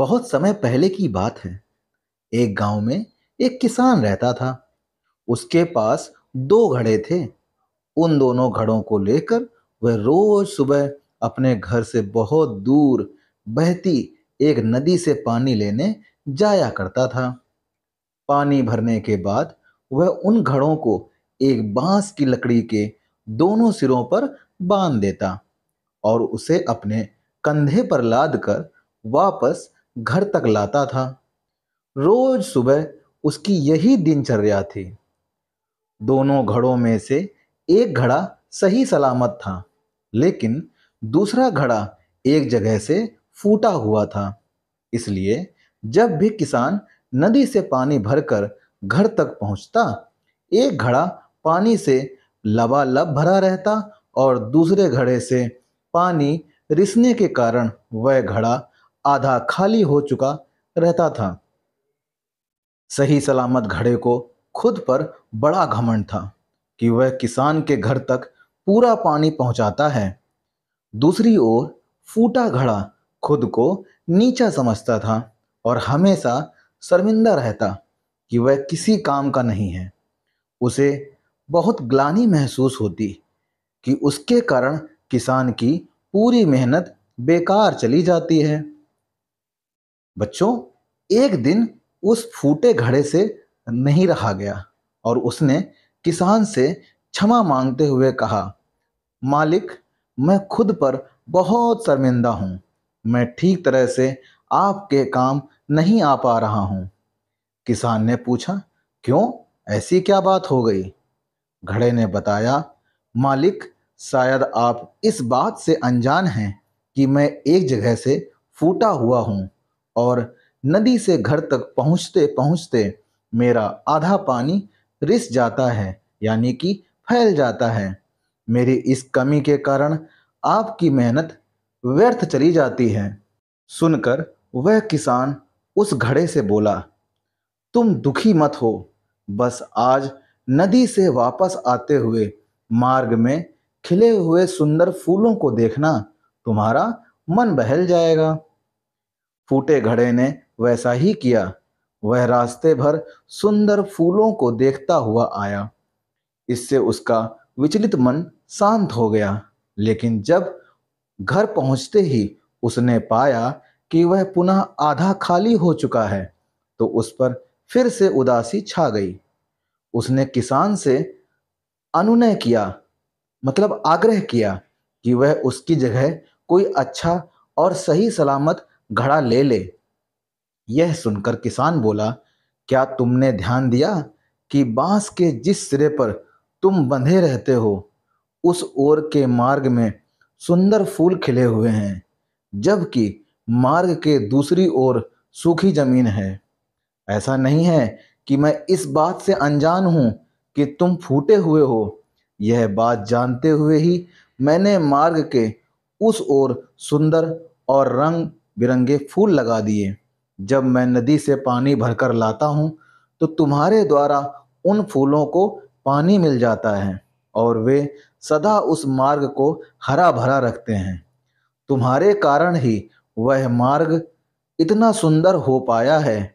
बहुत समय पहले की बात है। एक गांव में एक किसान रहता था। उसके पास दो घड़े थे। उन दोनों घड़ों को लेकर वह रोज सुबह अपने घर से बहुत दूर बहती एक नदी से पानी लेने जाया करता था। पानी भरने के बाद वह उन घड़ों को एक बांस की लकड़ी के दोनों सिरों पर बांध देता और उसे अपने कंधे पर लाद कर वापस घर तक लाता था। रोज सुबह उसकी यही दिनचर्या थी। दोनों घड़ों में से एक घड़ा सही सलामत था, लेकिन दूसरा घड़ा एक जगह से फूटा हुआ था। इसलिए जब भी किसान नदी से पानी भरकर घर तक पहुंचता, एक घड़ा पानी से लबालब भरा रहता और दूसरे घड़े से पानी रिसने के कारण वह घड़ा आधा खाली हो चुका रहता था। सही सलामत घड़े को खुद पर बड़ा घमंड था कि वह किसान के घर तक पूरा पानी पहुंचाता है। दूसरी ओर फूटा घड़ा खुद को नीचा समझता था और हमेशा शर्मिंदा रहता कि वह किसी काम का नहीं है। उसे बहुत ग्लानि महसूस होती कि उसके कारण किसान की पूरी मेहनत बेकार चली जाती है। बच्चों, एक दिन उस फूटे घड़े से नहीं रहा गया और उसने किसान से क्षमा मांगते हुए कहा, मालिक, मैं खुद पर बहुत शर्मिंदा हूँ। मैं ठीक तरह से आपके काम नहीं आ पा रहा हूँ। किसान ने पूछा, क्यों? ऐसी क्या बात हो गई? घड़े ने बताया, मालिक, शायद आप इस बात से अनजान हैं कि मैं एक जगह से फूटा हुआ हूँ और नदी से घर तक पहुँचते पहुँचते मेरा आधा पानी रिस जाता है, यानी कि फैल जाता है। मेरी इस कमी के कारण आपकी मेहनत व्यर्थ चली जाती है। सुनकर वह किसान उस घड़े से बोला, तुम दुखी मत हो। बस आज नदी से वापस आते हुए मार्ग में खिले हुए सुंदर फूलों को देखना, तुम्हारा मन बहल जाएगा। फूटे घड़े ने वैसा ही किया। वह रास्ते भर सुंदर फूलों को देखता हुआ आया। इससे उसका विचलित मन शांत हो गया। लेकिन जब घर पहुंचते ही उसने पाया कि वह पुनः आधा खाली हो चुका है, तो उस पर फिर से उदासी छा गई। उसने किसान से अनुनय किया, मतलब आग्रह किया कि वह उसकी जगह कोई अच्छा और सही सलामत घड़ा ले ले। यह सुनकर किसान बोला, क्या तुमने ध्यान दिया कि बांस के जिस सिरे पर तुम बंधे रहते हो, उस ओर के मार्ग में सुंदर फूल खिले हुए हैं, जबकि मार्ग के दूसरी ओर सूखी जमीन है। ऐसा नहीं है कि मैं इस बात से अनजान हूं कि तुम फूटे हुए हो। यह बात जानते हुए ही मैंने मार्ग के उस ओर सुंदर और रंग बिरंगे फूल लगा दिए। जब मैं नदी से पानी भरकर लाता हूं, तो तुम्हारे द्वारा उन फूलों को पानी मिल जाता है और वे सदा उस मार्ग को हरा भरा रखते हैं। तुम्हारे कारण ही वह मार्ग इतना सुंदर हो पाया है।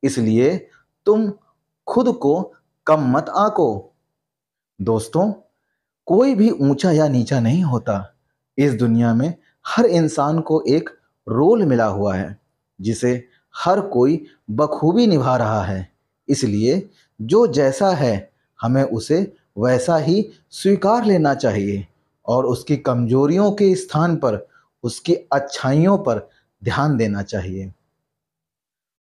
इसलिए तुम खुद को कम मत आंको। दोस्तों, कोई भी ऊंचा या नीचा नहीं होता। इस दुनिया में हर इंसान को एक रोल मिला हुआ है, जिसे हर कोई बखूबी निभा रहा है। इसलिए जो जैसा है, हमें उसे वैसा ही स्वीकार लेना चाहिए और उसकी कमजोरियों के स्थान पर उसकी अच्छाइयों पर ध्यान देना चाहिए।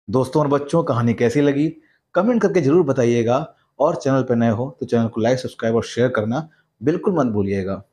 दोस्तों और बच्चों, कहानी कैसी लगी कमेंट करके जरूर बताइएगा और चैनल पर नए हो तो चैनल को लाइक, सब्सक्राइब और शेयर करना बिल्कुल मत भूलिएगा।